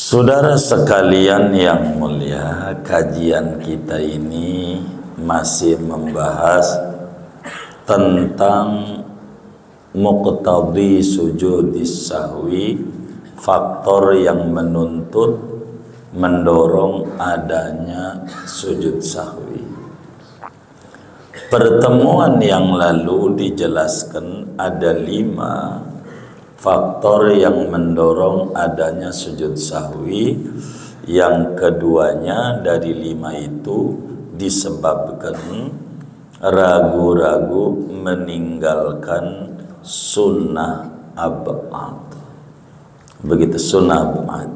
Saudara sekalian yang mulia, kajian kita ini masih membahas tentang muqtadi sujudis sahwi, faktor yang menuntut mendorong adanya sujud sahwi. Pertemuan yang lalu dijelaskan ada 5 faktor yang mendorong adanya sujud sahwi. Yang keduanya dari 5 itu disebabkan ragu-ragu meninggalkan sunnah ab'ad. Begitu, sunnah ab'ad.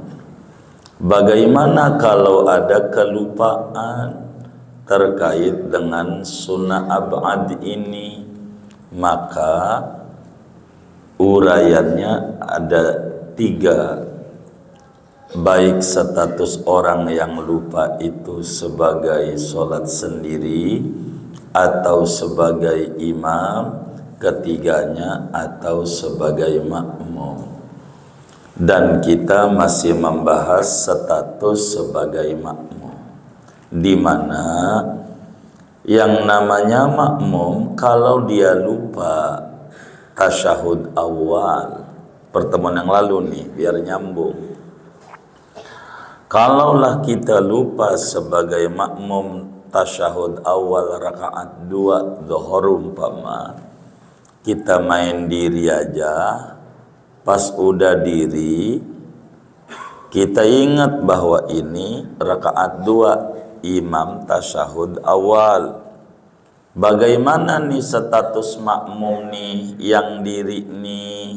Bagaimana kalau ada kelupaan terkait dengan sunnah ab'ad ini? Maka uraiannya ada 3. Baik status orang yang lupa itu sebagai sholat sendiri atau sebagai imam, ketiganya atau sebagai makmum. Dan kita masih membahas status sebagai makmum, di mana yang namanya makmum kalau dia lupa tasyahud awal, pertemuan yang lalu nih biar nyambung. Kalaulah kita lupa sebagai makmum tasyahud awal rakaat 2 zuhur umpama, kita main diri aja, pas udah diri kita ingat bahwa ini rakaat 2 imam tasyahud awal. Bagaimana nih status makmum nih yang diri nih?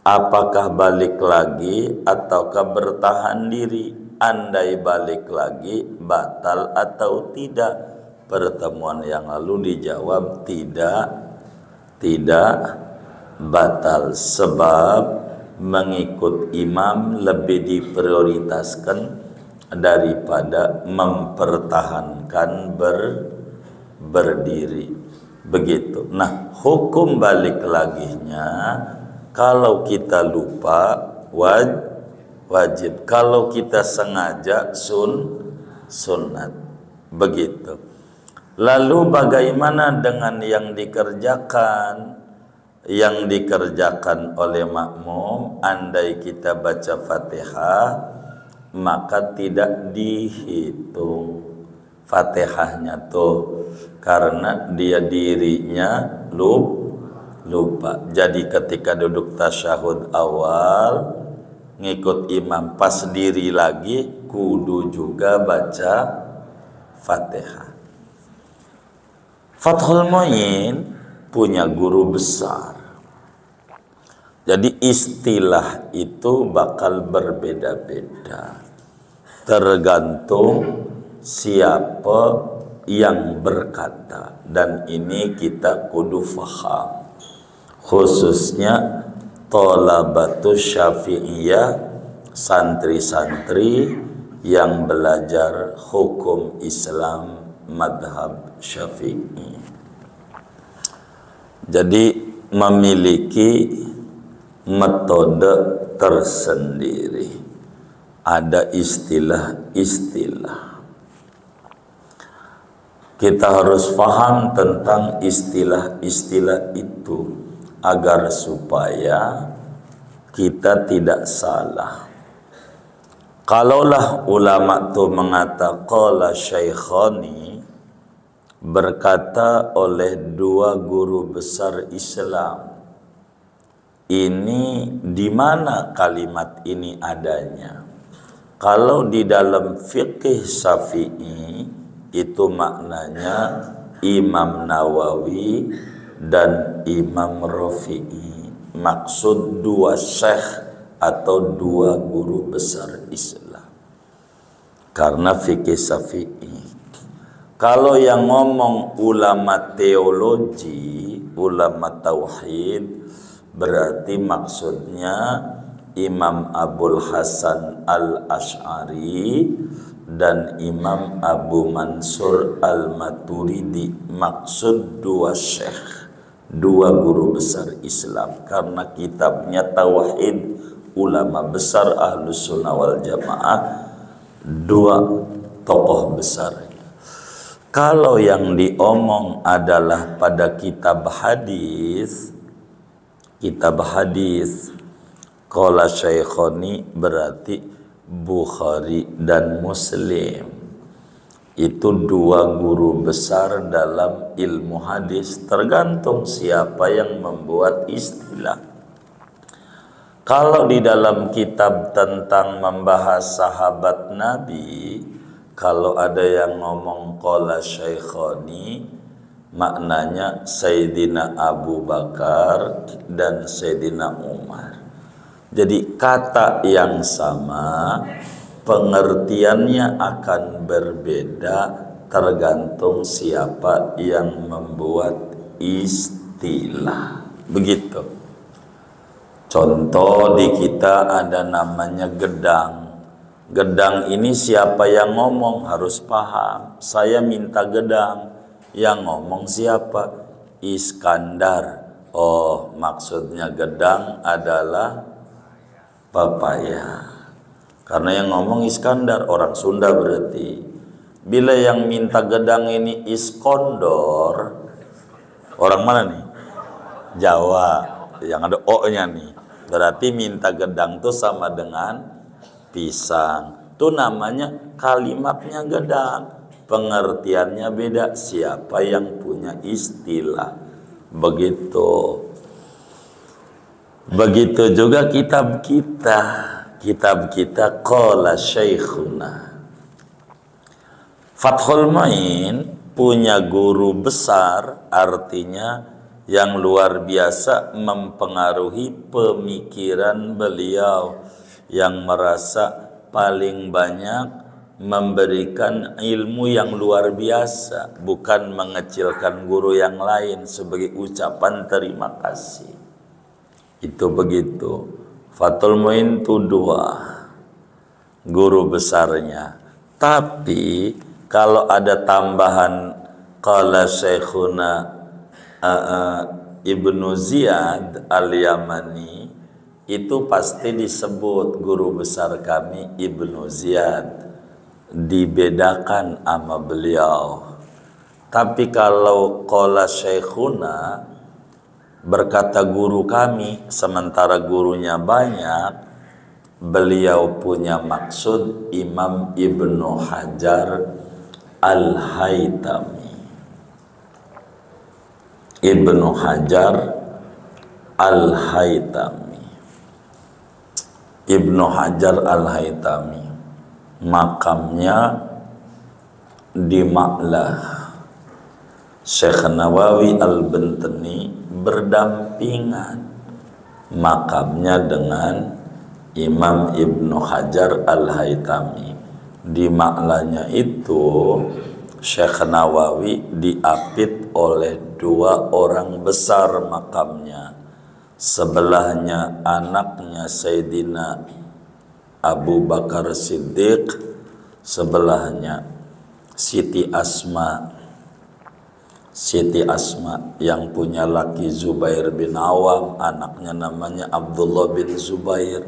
Apakah balik lagi ataukah bertahan diri? Andai balik lagi batal atau tidak? Pertemuan yang lalu dijawab tidak batal, sebab mengikut imam lebih diprioritaskan daripada mempertahankan berdiri. Begitu. Nah, hukum balik laginya kalau kita lupa wajib, kalau kita sengaja sunnat. Begitu. Lalu bagaimana dengan yang dikerjakan? Yang dikerjakan oleh makmum, andai kita baca Fatihah maka tidak dihitung Fatihahnya tuh, karena dia dirinya lupa. Jadi ketika duduk tasyahud awal ngikut imam, pas diri lagi kudu juga baca Fatihah. Fathul Mu'in punya guru besar. Jadi istilah itu bakal berbeda-beda tergantung siapa yang berkata, dan ini kita kudu faham, khususnya thalabatus syafi'iyah, santri-santri yang belajar hukum Islam madhab syafi'i. Jadi memiliki metode tersendiri, ada istilah-istilah. Kita harus paham tentang istilah-istilah itu agar supaya kita tidak salah. Kalaulah ulama itu mengatakan qala syaikhani, berkata oleh 2 guru besar Islam, ini di mana kalimat ini adanya? Kalau di dalam fikih Syafi'i itu maknanya Imam Nawawi dan Imam Rafi'i. Maksud 2 syekh atau 2 guru besar Islam. Karena fikih Syafi'i. Kalau yang ngomong ulama teologi, ulama tauhid, berarti maksudnya Imam Abul Hasan Al-Ash'ari dan Imam Abu Mansur Al-Maturidi. Maksud 2 syekh, 2 guru besar Islam, karena kitabnya tauhid ulama besar Ahlus Sunnah wal Jamaah, dua tokoh besar. Kalau yang diomong adalah pada kitab hadis qala Syaikhoni berarti Bukhari dan Muslim. Itu dua guru besar dalam ilmu hadis, tergantung siapa yang membuat istilah. Kalau di dalam kitab tentang membahas sahabat Nabi, kalau ada yang ngomong qala Syaikhoni, maknanya Sayyidina Abu Bakar dan Sayyidina Umar. Jadi kata yang sama, pengertiannya akan berbeda tergantung siapa yang membuat istilah. Begitu. Contoh di kita ada namanya gedang. Gedang ini siapa yang ngomong harus paham. Saya minta gedang. Yang ngomong siapa? Iskandar. Oh, maksudnya gedang adalah papaya. Karena yang ngomong Iskandar, orang Sunda berarti. Bila yang minta gedang ini Iskondor, orang mana nih? Jawa, yang ada O-nya nih. Berarti minta gedang itu sama dengan pisang. Itu namanya kalimatnya gedang. Pengertiannya beda, siapa yang punya istilah. Begitu. Begitu juga kitab kita qala Syekhuna. Fathul Main punya guru besar, artinya yang luar biasa mempengaruhi pemikiran beliau, yang merasa paling banyak memberikan ilmu yang luar biasa, bukan mengecilkan guru yang lain sebagai ucapan terima kasih. Itu begitu. Fathul Muin itu dua guru besarnya. Tapi kalau ada tambahan qala Syekhuna Ibnu Ziyad al-Yamani, itu pasti disebut guru besar kami Ibnu Ziyad, dibedakan sama beliau. Tapi kalau qala Syekhuna berkata guru kami, sementara gurunya banyak, beliau punya maksud Imam Ibnu Hajar Al-Haytami. Ibnu Hajar Al-Haytami. Ibnu Hajar Al-Haytami makamnya di Ma'lah. Syekh Nawawi Al-Bantani berdampingan makamnya dengan Imam Ibnu Hajar Al-Haytami. Di Ma'lahnya itu Syekh Nawawi diapit oleh dua orang besar makamnya. Sebelahnya anaknya Sayyidina Abu Bakar Siddiq, sebelahnya Siti Asma yang punya laki Zubair bin Awam, anaknya namanya Abdullah bin Zubair,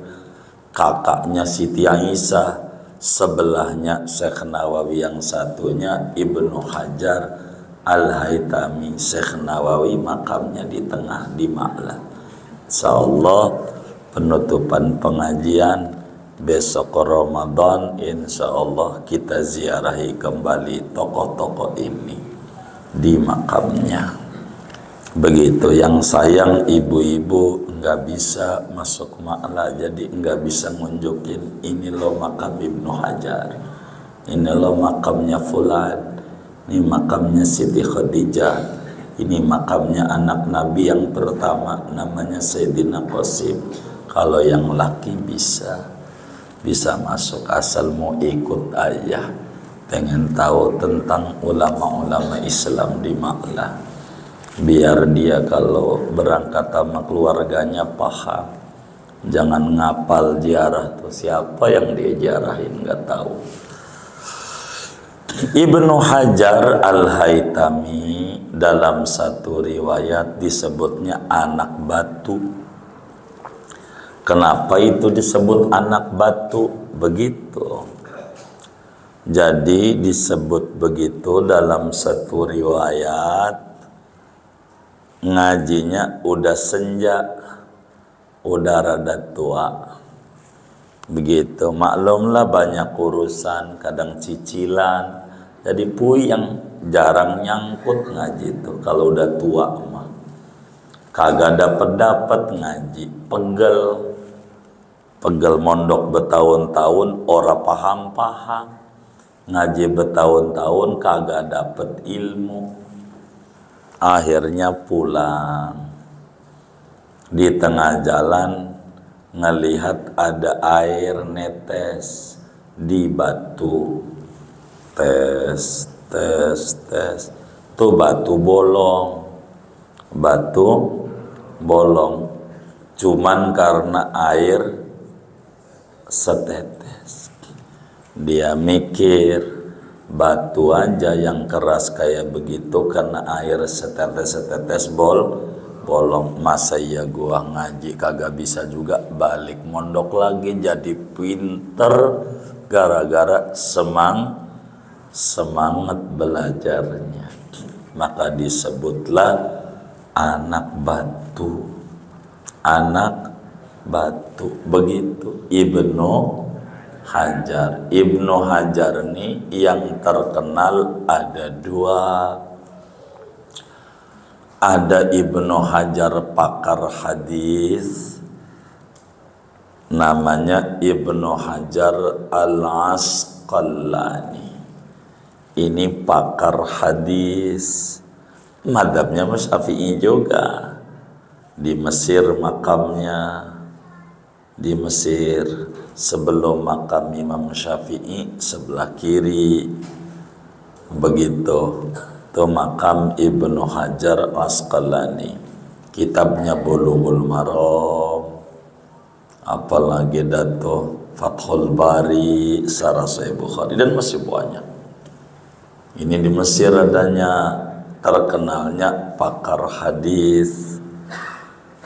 kakaknya Siti Aisyah, sebelahnya Syekh Nawawi yang satunya Ibnu Hajar Al-Haytami. Syekh Nawawi makamnya di tengah di Ma'lah. Insyaallah penutupan pengajian besok Ramadan, insyaallah kita ziarahi kembali tokoh-tokoh ini di makamnya. Begitu. Yang sayang ibu-ibu nggak bisa masuk Ma'lah, jadi nggak bisa ngunjukin ini loh makam Ibnu Hajar, ini loh makamnya Fulan, ini makamnya Siti Khadijah, ini makamnya anak Nabi yang pertama namanya Sayyidina Qasim. Kalau yang laki bisa masuk, asal mau ikut aja, pengen tahu tentang ulama-ulama Islam di Ma'lah, biar dia kalau berangkat sama keluarganya paham. Jangan ngapal ziarah tuh, siapa yang diziarahin nggak tahu. Ibnu Hajar Al-Haytami dalam satu riwayat disebutnya anak batu. Kenapa itu disebut anak batu? Begitu. Jadi disebut begitu dalam satu riwayat, ngajinya udah senja, udah rada tua. Begitu, maklumlah banyak urusan, kadang cicilan. Jadi puyeng, jarang nyangkut ngaji itu kalau udah tua mah. Kagak dapat ngaji, pegel mondok bertahun-tahun ora paham-paham. Ngaji bertahun-tahun kagak dapet ilmu, akhirnya pulang. Di tengah jalan ngelihat ada air netes di batu, tes tuh batu bolong, cuman karena air setetes. Dia mikir, batu aja yang keras kayak begitu karena air setetes bolong. Masa iya gua ngaji kagak bisa juga balik mondok lagi jadi pinter gara-gara semangat belajarnya. Maka disebutlah anak batu. Begitu Ibnu Hajar ini yang terkenal ada dua. Ada Ibnu Hajar pakar hadis, namanya Ibnu Hajar Al-Asqalani. Ini pakar hadis, madhabnya Syafi'i juga. Di Mesir makamnya, di Mesir sebelum makam Imam Syafi'i sebelah kiri. Begitu itu makam Ibnu Hajar Asqalani. Kitabnya Bulughul Maram, apalagi dato Fathul Bari, Syarah Sahih Bukhari, dan masih banyak. Ini di Mesir adanya, terkenalnya pakar hadis.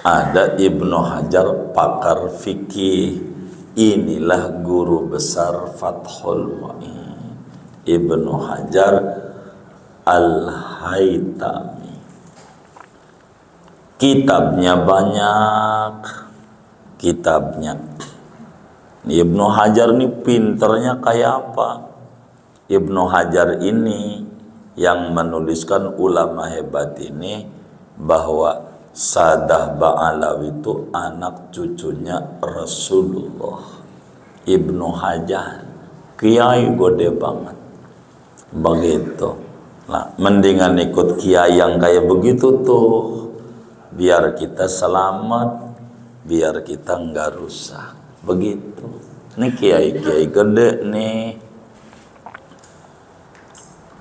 Ada Ibnu Hajar pakar fikih. Inilah guru besar Fathul Mu'in, Ibnu Hajar Al-Haytami. Kitabnya banyak, Ibnu Hajar ini pinternya kayak apa? Ibnu Hajar ini yang menuliskan ulama hebat ini bahwa Sadah Ba'alawi itu anak cucunya Rasulullah. Ibnu Hajar kiai gede banget. Begitu. Nah, mendingan ikut kiai yang kayak begitu tuh, biar kita selamat, biar kita nggak rusak. Begitu. Ini kiai-kiai gede nih.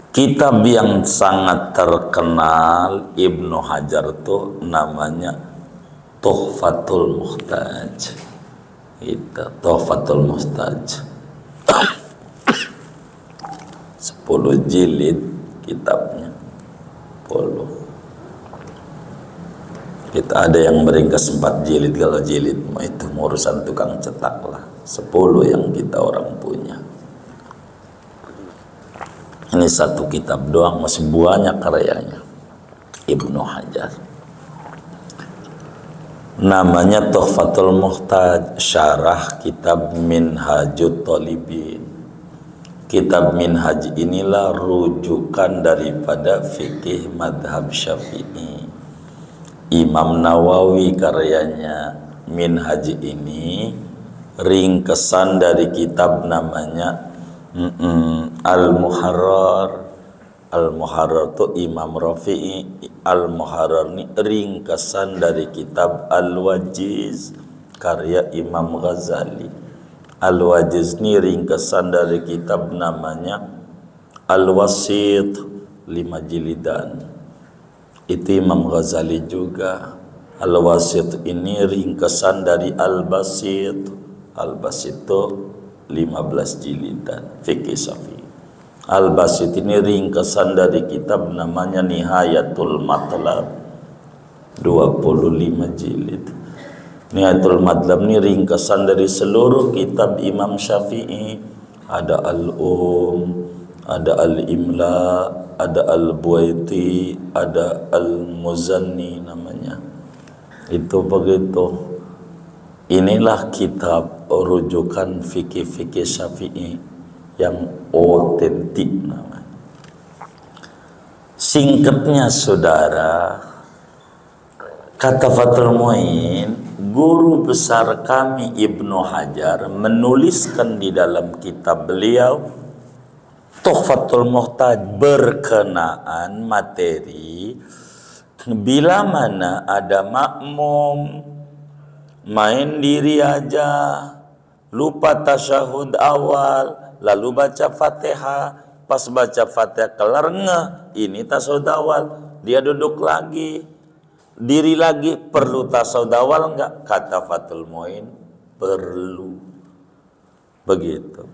Kitab yang sangat terkenal Ibnu Hajar tuh namanya Tuhfatul Muhtaj. Itu Tuhfatul Muhtaj. 10 jilid kitabnya. 10. Kita ada yang meringkas 4 jilid, kalau jilid itu urusan tukang cetak lah. 10 yang kita orang punya. Ini satu kitab doang, masih banyak karyanya Ibnu Hajar. Namanya Tuhfatul Muhtaj, syarah kitab Minhajut Thalibin. Kitab Minhaj inilah rujukan daripada fikih madhab Syafi'i. Imam Nawawi karyanya. Minhaj ini ringkesan dari kitab namanya Al-Muharrar. Al-Muharrar itu Imam Rafi'i. Al-Muharrar ini ringkesan dari kitab Al-Wajiz karya Imam Ghazali. Al-Wajiz ini ringkesan dari kitab namanya Al-Wasit, 5 jilidan. Itu Imam Ghazali juga. Al-Wasit ini ringkesan dari Al-Basit. Al-Basit itu 15 jilidan fikih Syafi'i. Al-Basit ini ringkesan dari kitab namanya Nihayatul Matlab, 25 jilid. Nihayatul Madlab ini ringkasan dari seluruh kitab Imam Syafi'i. Ada ada Al-Imla, ada Al-Buaiti, ada Al-Muzanni namanya. Itu begitu. Inilah kitab rujukan fikih-fikih Syafi'i yang otentik namanya. Singkatnya saudara, kata Fathul Mu'in, guru besar kami Ibnu Hajar menuliskan di dalam kitab beliau Tuhfatul Muhtaj berkenaan materi bila mana ada makmum main diri aja, lupa tasyahud awal, lalu baca Fatihah, pas baca Fatihah kelar ini tasyahud awal, dia duduk lagi, diri lagi, perlu tasyahud awal enggak? Kata Fathul Mu'in, perlu. Begitu.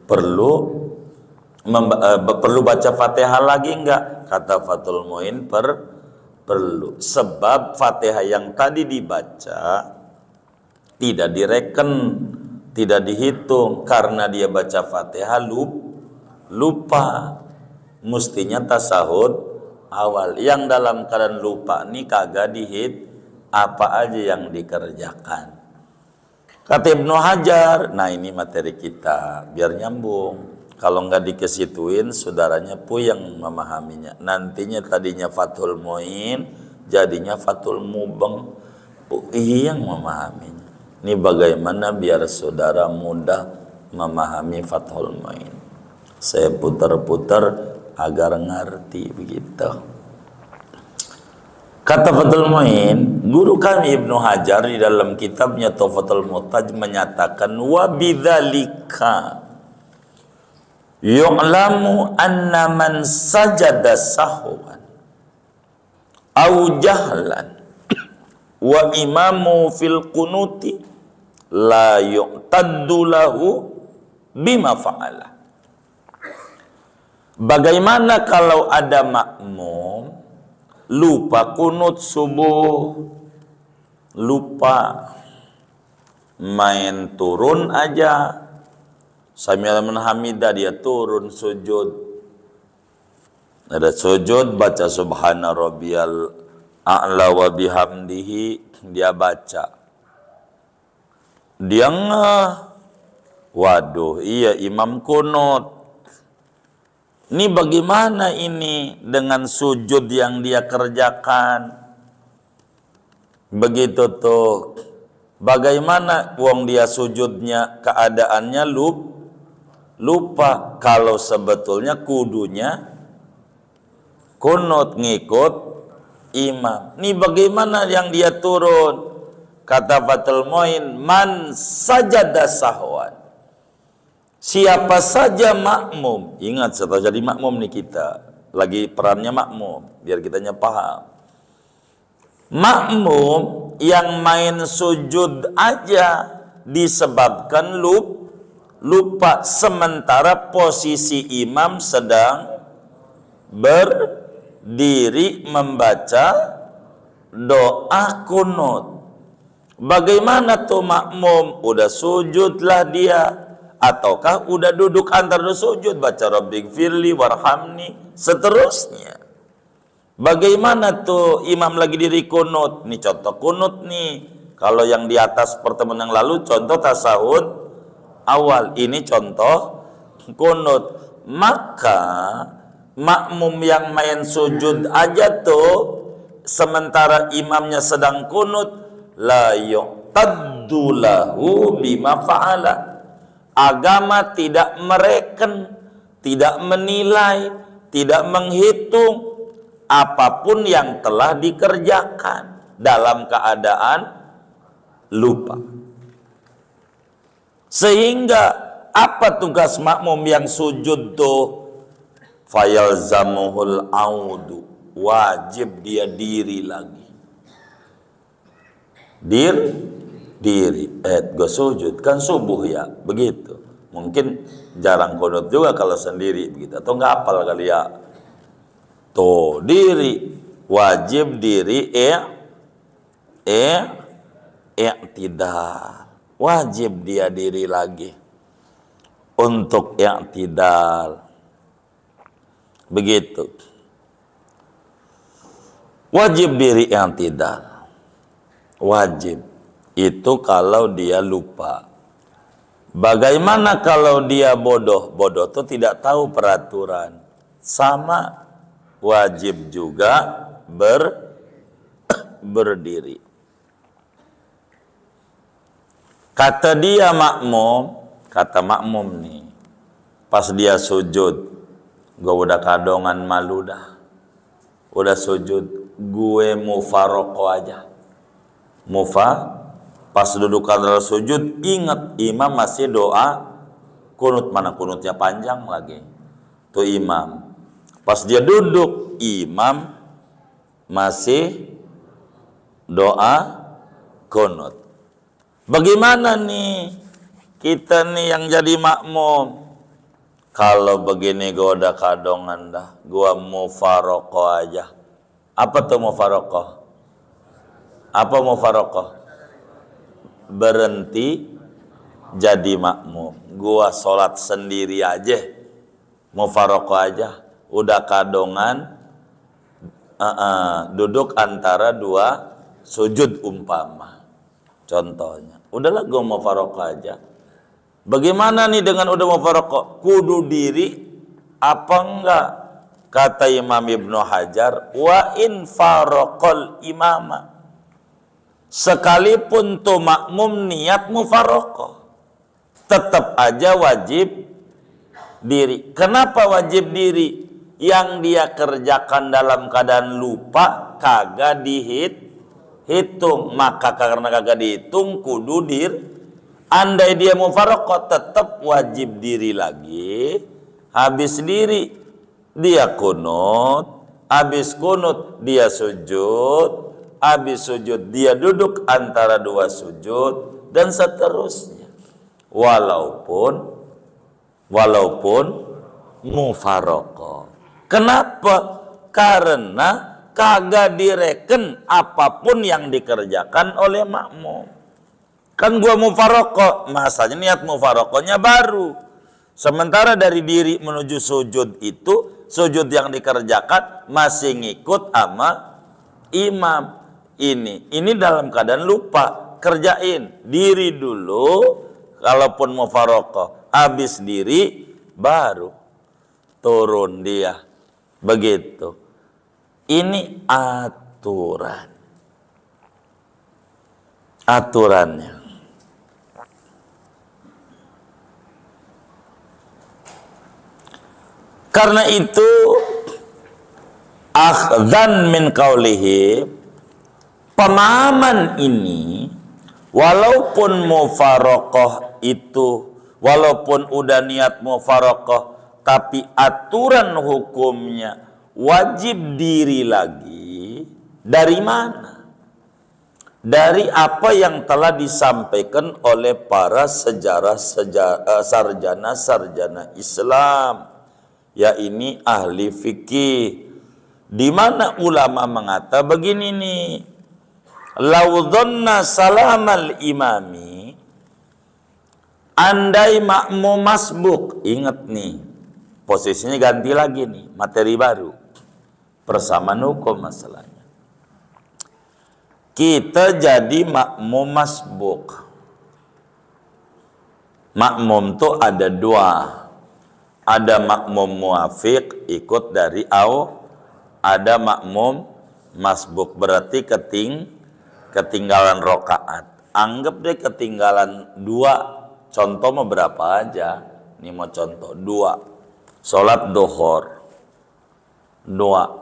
Perlu baca Fatihah lagi enggak? Kata Fathul Mu'in, perlu. Sebab Fatihah yang tadi dibaca tidak direken, tidak dihitung karena dia baca Fatihah lupa. Mestinya tasahud awal. Yang dalam keadaan lupa ini kagak dihit apa aja yang dikerjakan. Kata Ibnu Hajar, nah ini materi kita biar nyambung. Kalau nggak dikesituin, saudaranya puyeng memahaminya. Nantinya tadinya Fathul Mu'in, jadinya Fathul Mubeng, puyeng memahaminya. Ini bagaimana biar saudara mudah memahami Fathul Mu'in. Saya putar-putar agar ngerti begitu. Kata Fathul Mu'in, guru kami Ibnu Hajar di dalam kitabnya Tuhfatul Muhtaj menyatakan wa bidzalika yu'lamu anna man sajada sahwan au jahlan wa imamu fil qunuti la yu'taddu lahu bima fa'ala. Bagaimana kalau ada makmum lupa kunut subuh, lupa main turun aja, Sami'al liman hamidah dia turun sujud, ada sujud baca subhana rabbiyal a'la wa bihamdihi, dia baca, dia ngeh, waduh iya imam kunut. Ini bagaimana ini dengan sujud yang dia kerjakan? Begitu tuh. Bagaimana wong dia sujudnya keadaannya lupa kalau sebetulnya kudunya kunut ngikut imam. Ini bagaimana yang dia turun? Kata Fathul Mu'in, man sajada sahwan. Siapa saja makmum, ingat setelah jadi makmum nih kita, lagi perannya makmum, biar kitanya paham. Makmum yang main sujud aja disebabkan lupa sementara posisi imam sedang berdiri membaca doa kunut. Bagaimana tuh makmum? Udah sujudlah dia, ataukah udah duduk antar sujud baca rabbighfirli warhamni seterusnya. Bagaimana tuh imam lagi diri kunut? Nih contoh kunut nih. Kalau yang di atas pertemuan yang lalu contoh tasahud awal, ini contoh kunut. Maka makmum yang main sujud aja tuh sementara imamnya sedang kunut, la yu'taddu lahu bima fa'ala. Agama tidak mereken, tidak menilai, tidak menghitung apapun yang telah dikerjakan dalam keadaan lupa. Sehingga apa tugas makmum yang sujud tuh? Fayalzamuhul audu, wajib dia diri lagi. Diri, gue sujud kan subuh ya, begitu. Mungkin jarang kunut juga kalau sendiri begitu, atau nggak hafal kali ya. Tuh diri, wajib diri, i'tidal. Wajib dia diri lagi untuk i'tidal. Begitu. Wajib diri i'tidal. Wajib. Itu kalau dia lupa. Bagaimana kalau dia bodoh? Bodoh itu tidak tahu peraturan. Sama wajib juga berdiri. Kata dia makmum, kata makmum nih, pas dia sujud, gue udah kadongan malu dah, udah sujud, gue mufaroko aja, pas duduk kadal sujud, ingat imam masih doa kunut, mana kunutnya panjang lagi, tuh imam, pas dia duduk, imam masih doa kunut. Bagaimana nih kita nih yang jadi makmum? Kalau begini gua udah kadongan dah, gua mufaroko aja. Apa tuh mufaroko? Apa mufaroko? Berhenti jadi makmum. Gua sholat sendiri aja, mufaroko aja. Udah kadongan, duduk antara dua sujud umpama. Contohnya, udahlah gue mau faroko aja. Bagaimana nih dengan udah mau faroko? Kudu diri apa enggak? Kata Imam Ibnu Hajar, wa in farokol imama. Sekalipun tuh makmum niat mufaroko, tetap aja wajib diri. Kenapa wajib diri? Yang dia kerjakan dalam keadaan lupa kagak hitung, maka karena kagak dihitung kudu andai dia mufaraqah tetap wajib diri lagi. Habis diri dia kunut, habis kunut dia sujud, habis sujud dia duduk antara dua sujud dan seterusnya. Walaupun mufaraqah. Kenapa? Karena kagak direken apapun yang dikerjakan oleh makmum. Kan gua mufaraqah, masanya niat mufaraqahnya baru. Sementara dari diri menuju sujud itu, sujud yang dikerjakan masih ngikut sama imam. Ini dalam keadaan lupa, kerjain diri dulu. Kalaupun mufaraqah, habis diri baru turun dia. Begitu. Ini aturannya. Karena itu akhdan min qaulihi, pemahaman ini walaupun mufaraqah itu, walaupun udah niat mufaraqah, tapi aturan hukumnya wajib diri lagi. Dari mana? Dari apa yang telah disampaikan oleh para sarjana Islam, ya ini ahli fikih, di mana ulama mengata begini nih, laudhanna salamal imami, andai makmum masbuk, ingat nih, posisinya ganti lagi nih, materi baru. Persamaan hukum masalahnya. Kita jadi makmum masbuk. Makmum tuh ada dua. Ada makmum muafiq, ikut dari ada makmum masbuk, berarti ketinggalan rokaat. Anggap deh ketinggalan dua. Contoh mau berapa aja? Ini mau contoh dua. Sholat duhur dua.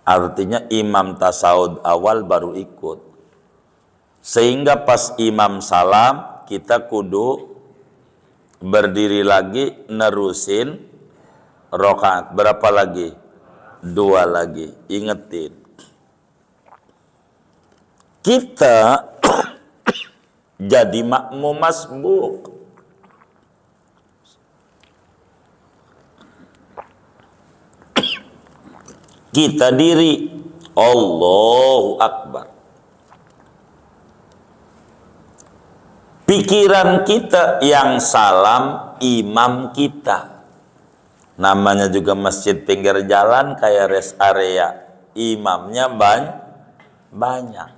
Artinya imam tasawuf awal baru ikut. Sehingga pas imam salam, kita kudu berdiri lagi, nerusin rokaat. Berapa lagi? Dua lagi. Ingetin. Kita jadi makmum masbuk. Kita diri, Allahu Akbar. Pikiran kita yang salam, imam kita. Namanya juga masjid pinggir jalan kayak rest area. Imamnya banyak.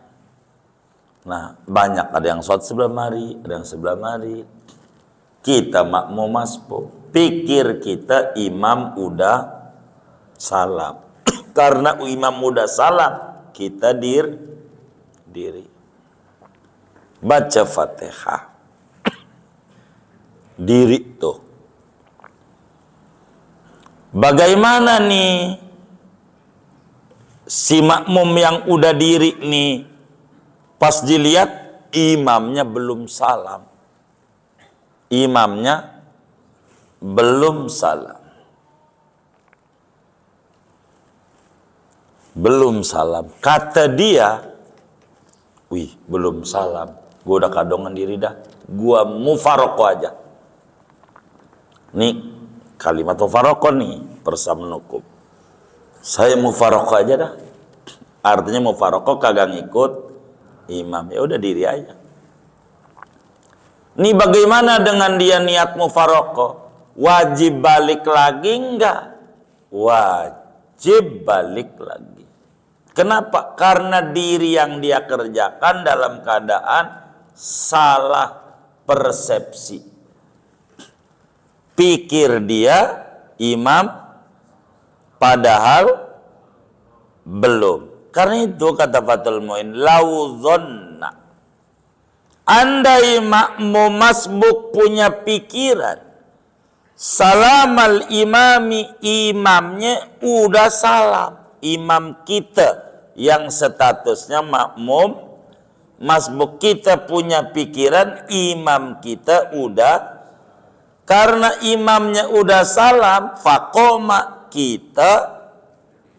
Nah, banyak. Ada yang sholat sebelah mari, ada yang sebelah mari. Kita makmum masbuk. Pikir kita imam udah salam. Karena imam udah salam, kita diri. Baca Fatihah. Diri tuh. Bagaimana nih si makmum yang udah diri nih, pas dilihat imamnya belum salam. Imamnya belum salam. Belum salam. Kata dia, wih, belum salam. Gue udah kadongan diri dah. Gue mufaroko aja. Nih, kalimat mufaroko nih, persamenukum. Saya mufaroko aja dah. Artinya mufaroko kagak ngikut imam. Ya udah diri aja. Nih bagaimana dengan dia niat mufaroko? Wajib balik lagi enggak? Wajib balik lagi. Kenapa? Karena diri yang dia kerjakan dalam keadaan salah persepsi. Pikir dia imam padahal belum. Karena itu kata Fathul Muin, lauzonna, andai makmum masbuk punya pikiran salamal imami, imamnya udah salam. Imam kita yang statusnya makmum masbuk, kita punya pikiran imam kita udah, karena imamnya udah salam, faqoma, kita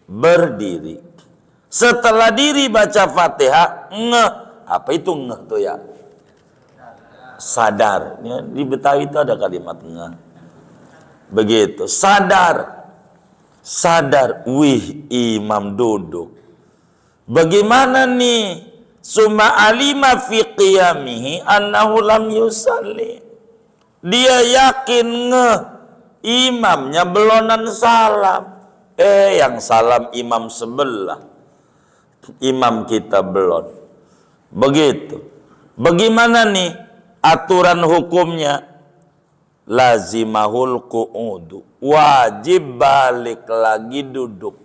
berdiri. Setelah diri baca Fatihah, ngeh. Apa itu ngeh tuh ya? Sadar. Di Betawi itu ada kalimat ngeh. Begitu, sadar. Sadar, wih, imam duduk. Bagaimana nih? Summa alima fi qiyamihi annahu lam yusalli. Dia yakin ngeh imamnya belonan salam. Yang salam imam sebelah. Imam kita belon. Begitu. Bagaimana nih aturan hukumnya? Lazimahul qu'udu, wajib balik lagi duduk.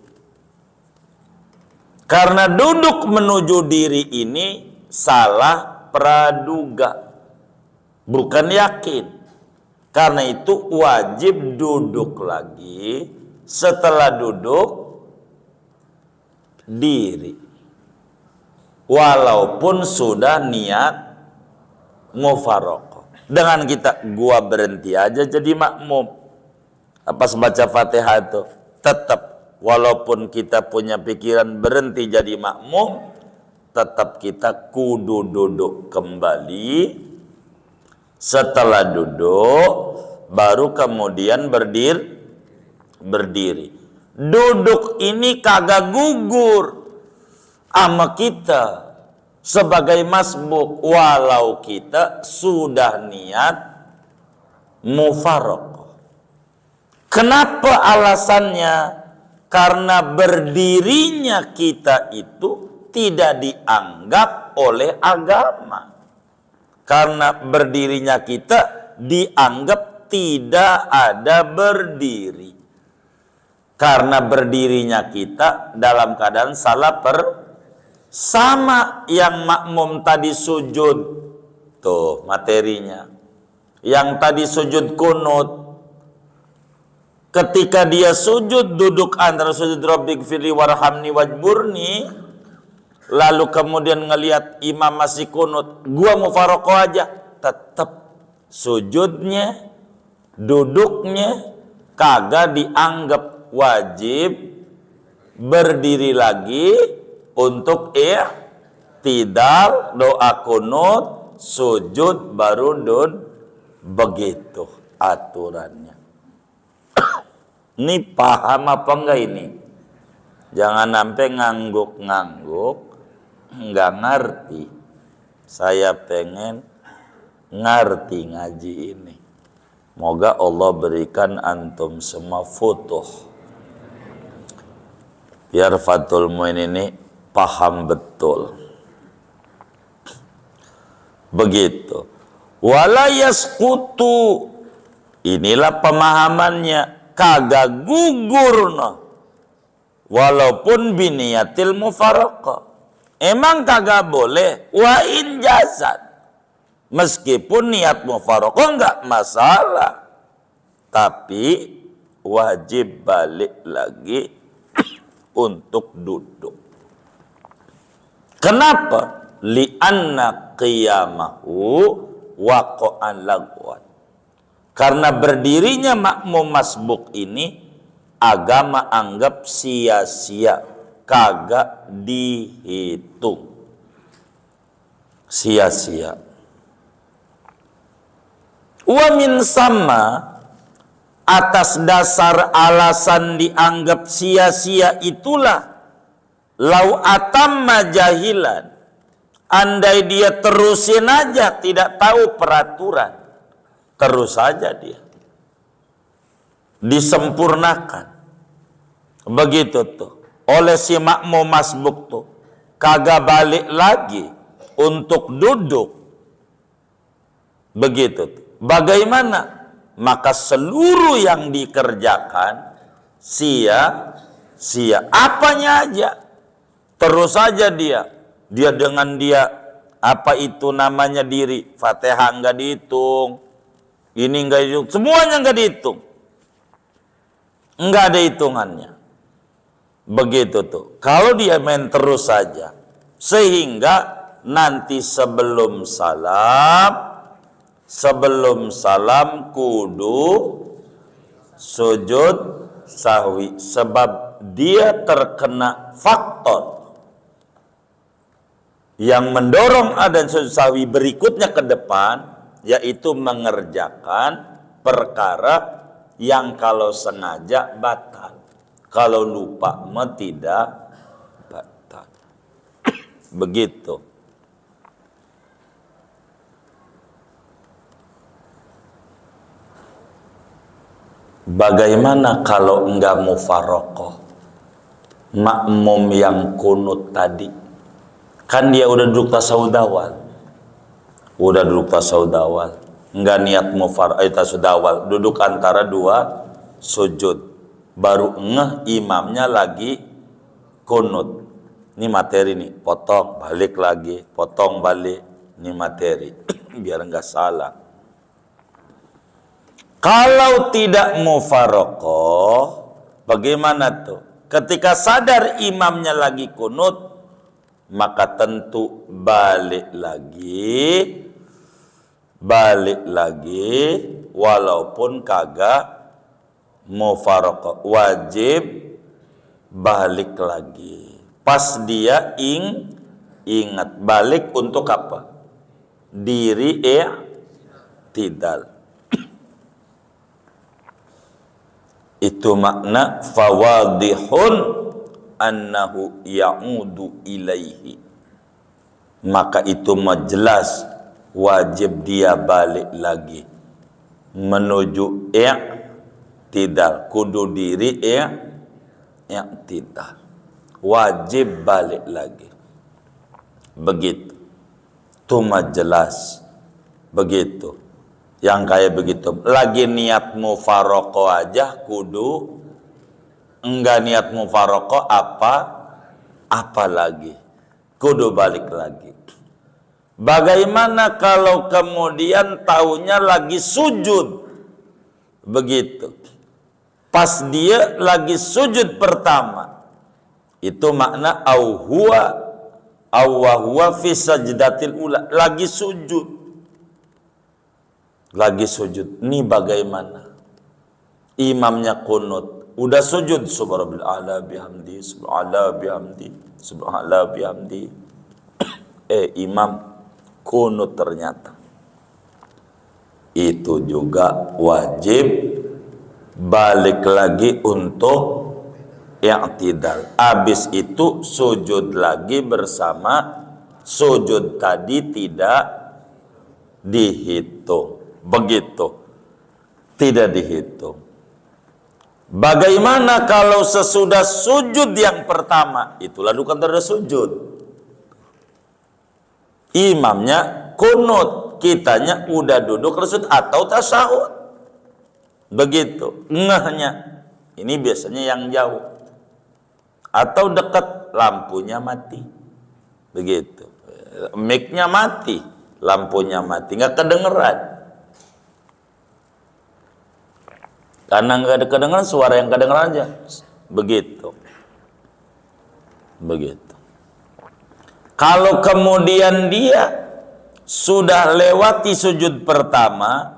Karena duduk menuju diri ini salah praduga, bukan yakin. Karena itu wajib duduk lagi. Setelah duduk, diri. Walaupun sudah niat mufaraqah. Dengan kita, gua berhenti aja jadi makmum. Pas baca Fatihah itu, tetap walaupun kita punya pikiran berhenti jadi makmum, tetap kita kudu duduk kembali. Setelah duduk, baru kemudian berdiri. Duduk ini kagak gugur sama kita sebagai masbuk, walau kita sudah niat mufaraqah. Kenapa alasannya? Karena berdirinya kita itu tidak dianggap oleh agama. Karena berdirinya kita dianggap tidak ada berdiri. Karena berdirinya kita dalam keadaan salah sama yang makmum tadi sujud. Tuh materinya. Yang tadi sujud kunut. Ketika dia sujud, duduk antara sujud Rabbighfirli warhamni wajburni, lalu kemudian ngelihat imam masih kunut, gua mufaraqah aja. Tetap sujudnya, duduknya kagak dianggap wajib. Berdiri lagi untuk i'tidal, doa kunut, sujud baru begitu aturannya. Ini paham apa enggak ini? Jangan sampai ngangguk-ngangguk, enggak ngerti. Saya pengen ngerti ngaji ini. Moga Allah berikan antum semua futuh, biar Fathul Muin ini paham betul. Begitu. Wala yasqutu, inilah pemahamannya, kagak gugur no. Walaupun biniyatil mufaraqah, emang kagak boleh wa in jasad, meskipun niat mufaraqah enggak masalah, tapi wajib balik lagi untuk duduk. Kenapa? Li'anna qiyamahu waqa'an lagwan. Karena berdirinya makmum masbuk ini agama anggap sia-sia, kagak dihitung. Sia-sia. Wa min sama, atas dasar alasan dianggap sia-sia itulah lau atamma jahilan, andai dia terusin aja tidak tahu peraturan, terus saja dia disempurnakan. Begitu tuh oleh si makmum masbuk tuh, kagak balik lagi untuk duduk. Begitu tuh. Bagaimana? Maka seluruh yang dikerjakan sia-sia, apanya aja, terus saja dia dengan dia apa itu namanya diri, Fatihah enggak dihitung, ini enggak dihitung, semuanya enggak dihitung, enggak ada hitungannya. Begitu tuh. Kalau dia main terus saja, sehingga nanti sebelum salam kudu sujud sahwi, sebab dia terkena faktor yang mendorong ada sujud sahwi berikutnya ke depan, yaitu mengerjakan perkara yang kalau sengaja batal, kalau lupa tidak batal. Begitu. Bagaimana kalau enggak mufaraqah? Makmum yang kunut tadi, kan dia udah duduk tasawuf awal, enggak niat tasawuf awal, duduk antara dua sujud, baru ngeh imamnya lagi kunut. Ini materi nih, potong balik lagi, potong balik, ini materi biar enggak salah. Kalau tidak mufaraqah, bagaimana tuh? Ketika sadar imamnya lagi kunut, maka tentu balik lagi, walaupun kagak mufaraqah, wajib balik lagi. Pas dia ingat, balik untuk apa? Diri i'tidal. Itu makna fawadihun annahu ya'udu ilaihi. Maka itu jelas wajib dia balik lagi menuju i'tidal, kudu diri i'tidal, wajib balik lagi. Begitu. Itu jelas. Begitu. Yang kayak begitu, lagi niat mufaraqah aja kudu, enggak niat mufaraqah apa lagi, kudu balik lagi. Bagaimana kalau kemudian taunya lagi sujud? Begitu. Pas dia lagi sujud pertama, itu makna huwa fi sajdatil ula, lagi sujud. Ini bagaimana? Imamnya kunut, udah sujud, subhanallah bihamdi, subhanallah bihamdi. Imam kunut ternyata. Itu juga wajib balik lagi untuk i'tidal. Habis itu sujud lagi bersama sujud tadi tidak dihitung. Begitu, tidak dihitung. Bagaimana kalau sesudah sujud yang pertama? Itulah bukan tanda sujud. Imamnya kunut, kitanya udah duduk sujud atau tasyahud. Begitu, ngehnya. Ini biasanya yang jauh. Atau dekat, lampunya mati. Begitu. Mic-nya mati, lampunya mati, nggak kedengeran. Karena nggak ada kedengeran, suara yang kedengeran aja. Begitu. Begitu. Kalau kemudian dia sudah lewati sujud pertama,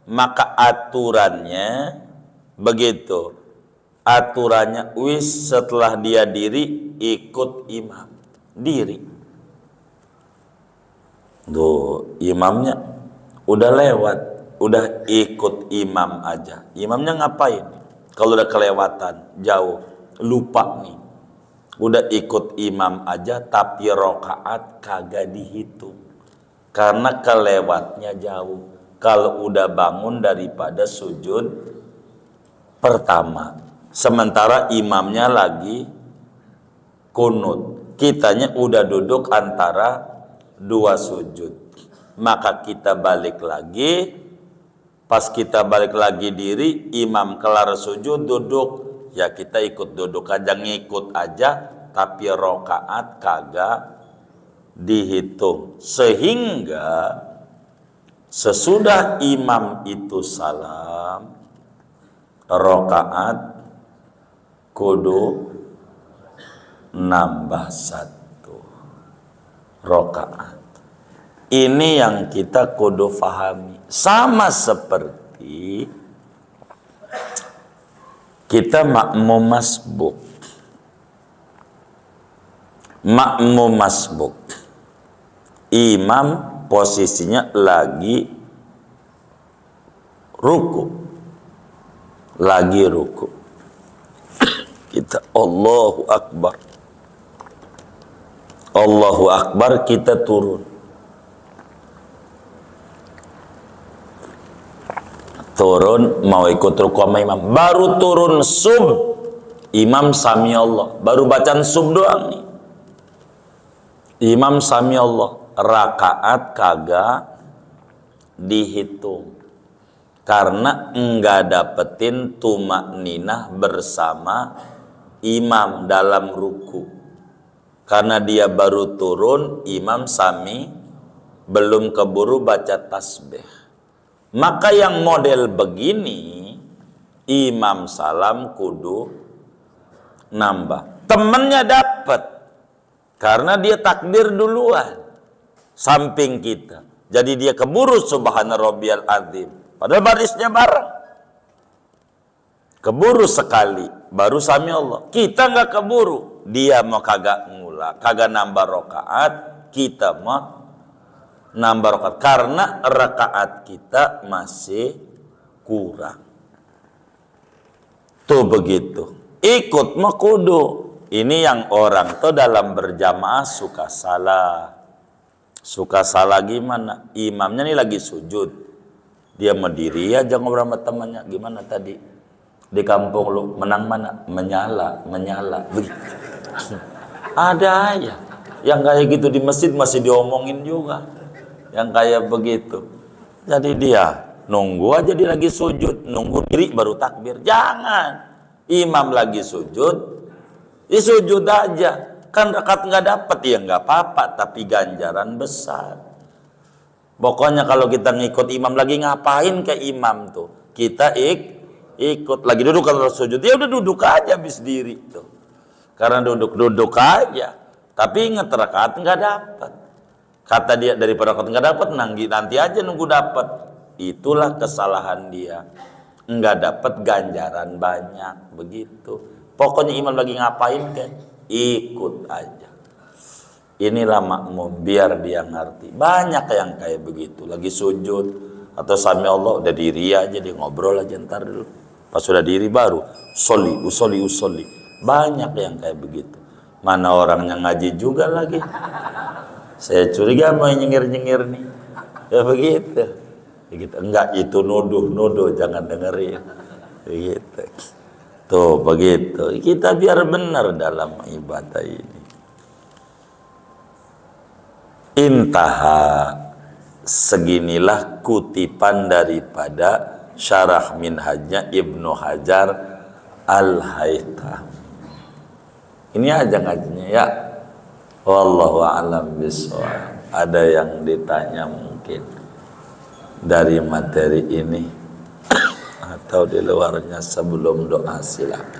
maka aturannya begitu. Aturannya setelah dia diri, ikut imam. Diri. Tuh, imamnya udah lewat. Udah ikut imam aja. Imamnya ngapain? Kalau udah kelewatan, jauh, lupa nih. Udah ikut imam aja, tapi rokaat kagak dihitung. Karena kelewatnya jauh. Kalau udah bangun daripada sujud pertama. Sementara imamnya lagi kunut. Kitanya udah duduk antara dua sujud. Maka kita balik lagi. Pas kita balik lagi diri, imam kelar sujud, duduk. Ya kita ikut duduk aja, ngikut aja. Tapi rokaat kagak dihitung. Sehingga sesudah imam itu salam, rokaat kudu nambah 1 rokaat. Ini yang kita kudu fahami. Sama seperti kita makmum masbuk. Makmum masbuk. Imam posisinya lagi ruku. Lagi ruku. Kita Allahu Akbar. Allahu Akbar, kita turun. Turun mau ikut ruku sama imam, baru turun sub, imam sami Allah, baru bacaan sub doang nih, imam sami Allah, rakaat kagak dihitung karena enggak dapetin tumakninah bersama imam dalam ruku, karena dia baru turun, imam sami belum keburu baca tasbih. Maka yang model begini, imam salam kudu nambah. Temennya dapat karena dia takbir duluan samping kita. Jadi dia keburu subhana rabbiyal azim. Padahal barisnya bareng. Keburu sekali baru sami Allah. Kita nggak keburu. Dia mau kagak ngulang, kagak nambah rakaat, kita mau nambah rakaat karena rakaat kita masih kurang. Tuh begitu. Ikut mah kudu. Ini yang orang tuh dalam berjamaah suka salah. Suka salah gimana? Imamnya nih lagi sujud. Dia berdiri aja ngobrol sama temannya. Gimana tadi? Di kampung lu menang mana? Menyala, menyala. Begitu. Ada aja. Yang kayak gitu di masjid masih diomongin juga. Yang kayak begitu. Jadi dia nunggu aja, dia lagi sujud, nunggu diri baru takbir. Jangan. Imam lagi sujud, ya sujud aja. Kan rakaat nggak dapat ya nggak apa-apa, tapi ganjaran besar. Pokoknya kalau kita ngikut imam lagi ngapain ke imam tuh? Kita ikut lagi duduk kalau sujud, ya udah duduk aja habis diri tuh. Karena duduk aja. Tapi ingat rakaat nggak dapat. Kata dia daripada rakaat nggak dapat, nanti aja nunggu dapat. Itulah kesalahan dia. Nggak dapat ganjaran banyak begitu. Pokoknya imam lagi ngapain kan? Ikut aja. Inilah makmum biar dia ngerti. Banyak yang kayak begitu. Lagi sujud atau sami Allah udah diri aja, dia ngobrol aja ntar dulu. Pas sudah diri baru usolli. Banyak yang kayak begitu. Mana orangnya ngaji juga lagi. Saya curiga mau nyengir-nyengir nih. Ya begitu. Begitu. Enggak, itu nuduh, jangan dengerin. Begitu. Tuh begitu. Kita biar benar dalam ibadah ini. Intaha. Seginilah kutipan daripada syarah minhajnya Ibnu Hajar Al-Haythami. Ini aja ngajinya ya. Wallahu a'lam bishawab. Ada yang ditanya mungkin dari materi ini atau di luarnya sebelum doa silakan.